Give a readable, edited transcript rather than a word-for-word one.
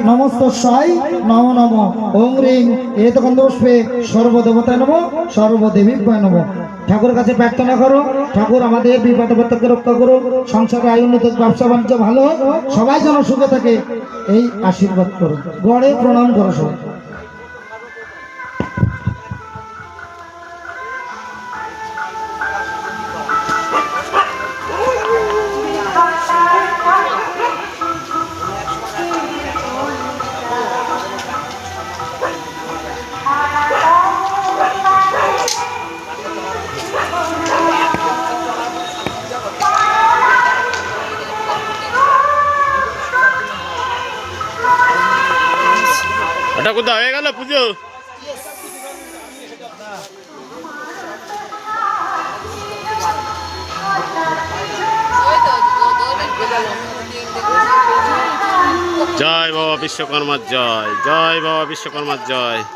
নমস্তস্যাই নম নম ওং রিং এতকন্দপুষ্পে সর্বদেবতায় নম সর্বদেবীভ্যায় নম। ঠাকুরের কাছে প্রার্থনা করো, ঠাকুর আমাদের বিপদ থেকে রক্ষা করো, সংসারে আয় উন্নত, ব্যবসা বাণিজ্য ভালো হোক, সবাই যেন সুখে থাকে, এই আশীর্বাদ করো। গড়ে প্রণাম করো সবাই। এটা কোথায় হয়ে গেল পুজো? জয় বাবা বিশ্বকর্মার জয়, জয় বাবা বিশ্বকর্মার জয়।